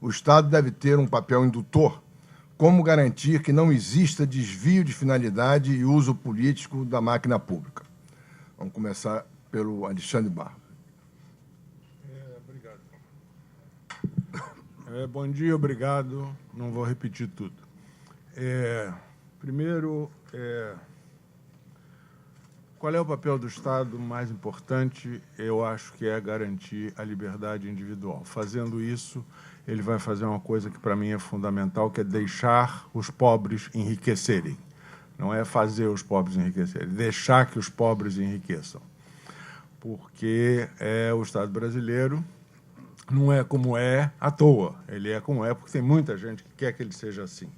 o Estado deve ter um papel indutor. Como garantir que não exista desvio de finalidade e uso político da máquina pública? Vamos começar pelo Alexandre Barros. Obrigado. Bom dia, obrigado. Não vou repetir tudo. Primeiro, qual é o papel do Estado mais importante? Eu acho que é garantir a liberdade individual. Fazendo isso, ele vai fazer uma coisa que, para mim, é fundamental, que é deixar os pobres enriquecerem. Não é fazer os pobres enriquecerem, é deixar que os pobres enriqueçam. Porque o Estado brasileiro não é como é à toa. Ele é como é porque tem muita gente que quer que ele seja assim.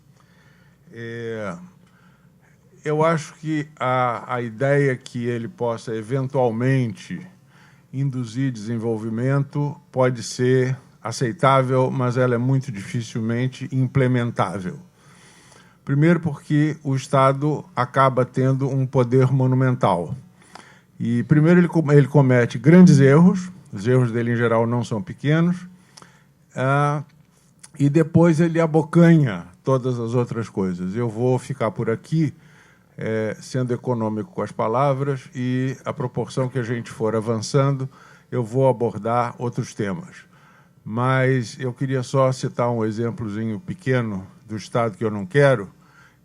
Eu acho que a ideia que ele possa, eventualmente, induzir desenvolvimento pode ser aceitável, mas ela é muito dificilmente implementável. Primeiro porque o Estado acaba tendo um poder monumental. E, primeiro, ele comete grandes erros, os erros dele, em geral, não são pequenos, e depois ele abocanha todas as outras coisas. Eu vou ficar por aqui, sendo econômico com as palavras, e, à proporção que a gente for avançando, eu vou abordar outros temas. Mas eu queria só citar um exemplozinho pequeno do Estado que eu não quero.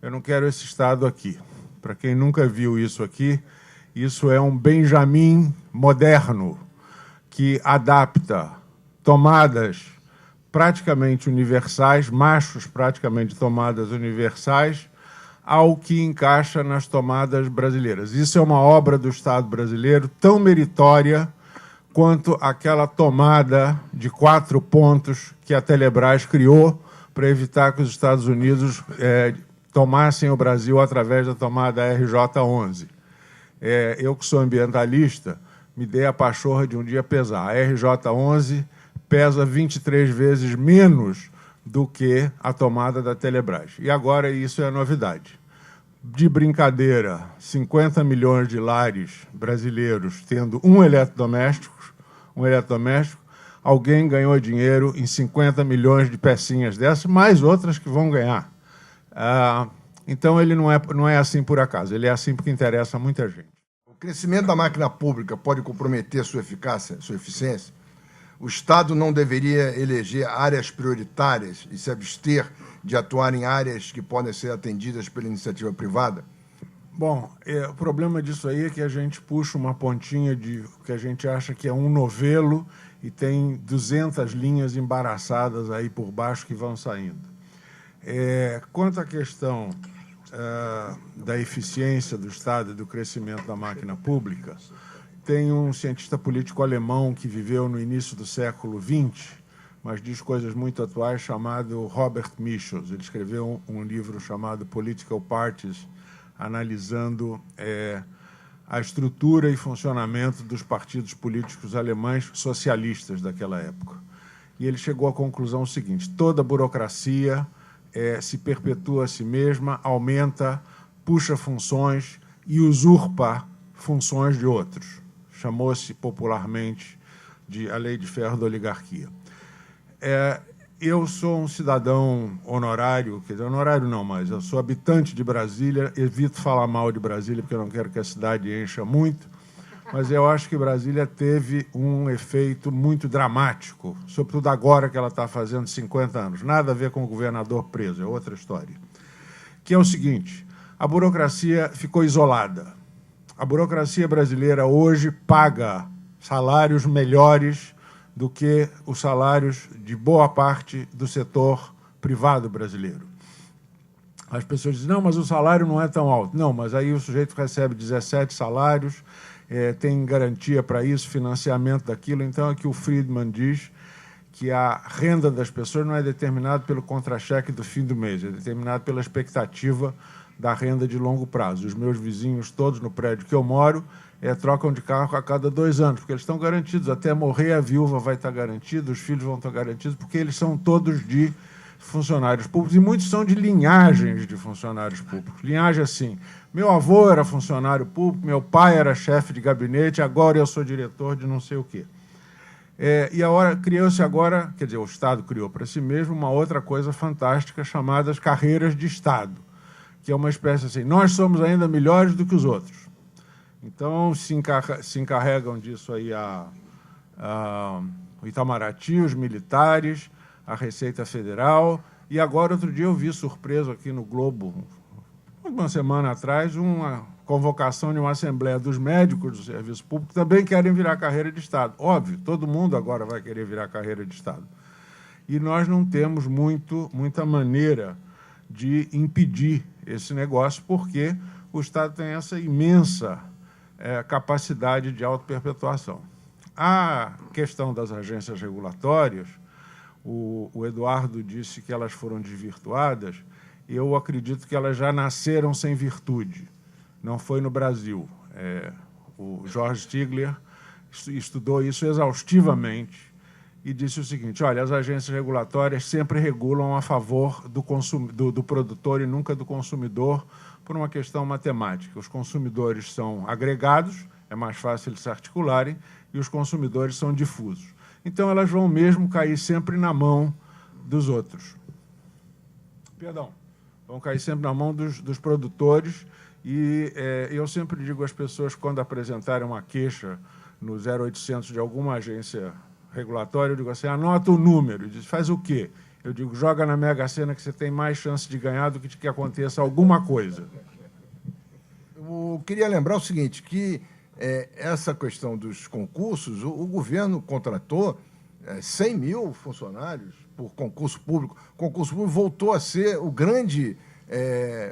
Eu não quero esse Estado aqui. Para quem nunca viu isso aqui, isso é um Benjamin moderno que adapta tomadas praticamente universais, machos praticamente tomadas universais, ao que encaixa nas tomadas brasileiras. Isso é uma obra do Estado brasileiro tão meritória quanto aquela tomada de 4 pontos que a Telebrás criou para evitar que os Estados Unidos tomassem o Brasil através da tomada RJ-11. Eu, que sou ambientalista, me dei a pachorra de um dia pesar. A RJ-11 pesa 23 vezes menos do que a tomada da Telebrás. E agora isso é a novidade. De brincadeira, 50 milhões de lares brasileiros tendo um eletrodoméstico, alguém ganhou dinheiro em 50 milhões de pecinhas dessas, mais outras que vão ganhar. Então, ele não é assim por acaso, ele é assim porque interessa a muita gente. O crescimento da máquina pública pode comprometer sua eficácia, sua eficiência? O Estado não deveria eleger áreas prioritárias e se abster de atuar em áreas que podem ser atendidas pela iniciativa privada? Bom, o problema disso aí é que a gente puxa uma pontinha de que a gente acha que é um novelo e tem 200 linhas embaraçadas aí por baixo que vão saindo. Quanto à questão da eficiência do Estado e do crescimento da máquina pública, tem um cientista político alemão que viveu no início do século XX, mas diz coisas muito atuais, chamado Robert Michels. Ele escreveu um livro chamado Political Parties, analisando a estrutura e funcionamento dos partidos políticos alemães socialistas daquela época. E ele chegou à conclusão seguinte: toda burocracia se perpetua a si mesma, aumenta, puxa funções e usurpa funções de outros. Chamou-se popularmente de a lei de ferro da oligarquia. Eu sou um cidadão honorário, quer dizer, honorário não, mas eu sou habitante de Brasília, evito falar mal de Brasília, porque eu não quero que a cidade encha muito, mas eu acho que Brasília teve um efeito muito dramático, sobretudo agora que ela está fazendo 50 anos. Nada a ver com o governador preso, é outra história. Que é o seguinte: a burocracia ficou isolada. A burocracia brasileira hoje paga salários melhores do que os salários de boa parte do setor privado brasileiro. As pessoas dizem, não, mas o salário não é tão alto. Não, mas aí o sujeito recebe 17 salários, tem garantia para isso, financiamento daquilo. Então, é que o Friedman diz que a renda das pessoas não é determinada pelo contra-cheque do fim do mês, é determinada pela expectativa da renda de longo prazo. Os meus vizinhos, todos no prédio que eu moro, trocam de carro a cada 2 anos, porque eles estão garantidos. Até morrer, a viúva vai estar garantida, os filhos vão estar garantidos, porque eles são todos de funcionários públicos, e muitos são de linhagens de funcionários públicos. Linhagem assim: meu avô era funcionário público, meu pai era chefe de gabinete, agora eu sou diretor de não sei o quê. E criou-se agora, quer dizer, o Estado criou para si mesmo uma outra coisa fantástica chamada as carreiras de Estado, que é uma espécie assim, nós somos ainda melhores do que os outros. Então, se encarregam disso aí o Itamaraty, os militares, a Receita Federal, e agora, outro dia, eu vi surpreso aqui no Globo, uma semana atrás, uma convocação de uma assembleia dos médicos do serviço público, também querem virar carreira de Estado. Óbvio, todo mundo agora vai querer virar carreira de Estado. E nós não temos muita maneira de impedir esse negócio, porque o Estado tem essa imensa capacidade de autoperpetuação. A questão das agências regulatórias, o Eduardo disse que elas foram desvirtuadas, eu acredito que elas já nasceram sem virtude. Não foi no Brasil. O Jorge Stigler estudou isso exaustivamente e disse o seguinte, olha, as agências regulatórias sempre regulam a favor do produtor e nunca do consumidor por uma questão matemática. Os consumidores são agregados, é mais fácil eles se articularem, e os consumidores são difusos. Então, elas vão mesmo cair sempre na mão dos outros. Perdão. Vão cair sempre na mão dos produtores. E eu sempre digo às pessoas, quando apresentarem uma queixa no 0800 de alguma agência regulatória, eu digo assim, anota o número. Diz, faz o quê? Eu digo, joga na Mega Sena que você tem mais chance de ganhar do que aconteça alguma coisa. Eu queria lembrar o seguinte, que essa questão dos concursos, o governo contratou 100 mil funcionários por concurso público. O concurso público voltou a ser o grande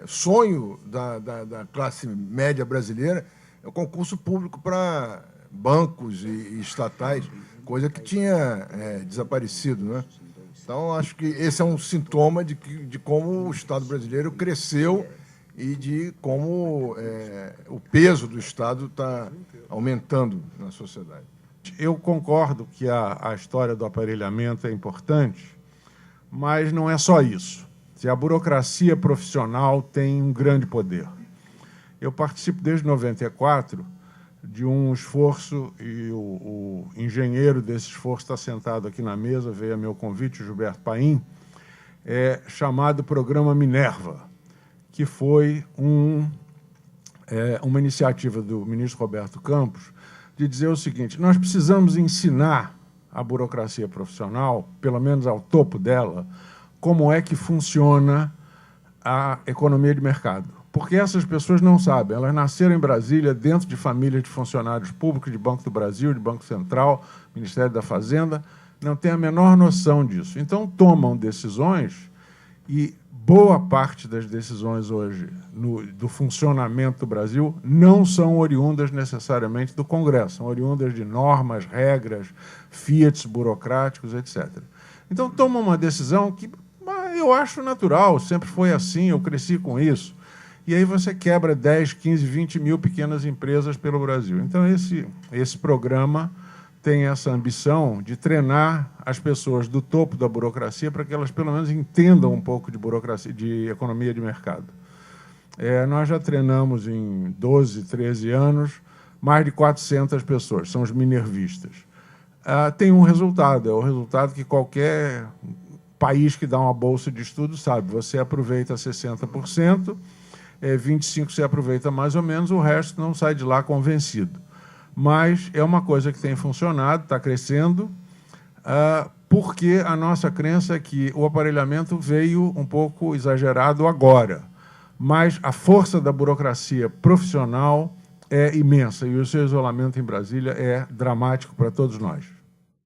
sonho da classe média brasileira, é o concurso público para bancos e estatais, coisa que tinha desaparecido, né? Então, acho que esse é um sintoma de como o Estado brasileiro cresceu e de como o peso do Estado está aumentando na sociedade. Eu concordo que a história do aparelhamento é importante, mas não é só isso. A burocracia profissional tem um grande poder. Eu participo desde 94 de um esforço, e o engenheiro desse esforço está sentado aqui na mesa, veio a meu convite, o Gilberto Paim, chamado Programa Minerva, que foi uma iniciativa do ministro Roberto Campos de dizer o seguinte, nós precisamos ensinar a burocracia profissional, pelo menos ao topo dela, como é que funciona a economia de mercado. Porque essas pessoas não sabem, elas nasceram em Brasília, dentro de famílias de funcionários públicos, de Banco do Brasil, de Banco Central, Ministério da Fazenda, não têm a menor noção disso. Então, tomam decisões e boa parte das decisões hoje do funcionamento do Brasil não são oriundas necessariamente do Congresso, são oriundas de normas, regras, fiats burocráticos, etc. Então, tomam uma decisão que eu acho natural, sempre foi assim, eu cresci com isso. E aí você quebra 10, 15, 20 mil pequenas empresas pelo Brasil. Então, esse programa tem essa ambição de treinar as pessoas do topo da burocracia para que elas, pelo menos, entendam um pouco de burocracia, de economia de mercado. Nós já treinamos em 12, 13 anos mais de 400 pessoas, são os minervistas. Tem um resultado, é o resultado que qualquer país que dá uma bolsa de estudo sabe. Você aproveita 60%, 25% você aproveita mais ou menos, o resto não sai de lá convencido. Mas é uma coisa que tem funcionado, está crescendo, porque a nossa crença é que o aparelhamento veio um pouco exagerado agora, mas a força da burocracia profissional é imensa e o seu isolamento em Brasília é dramático para todos nós.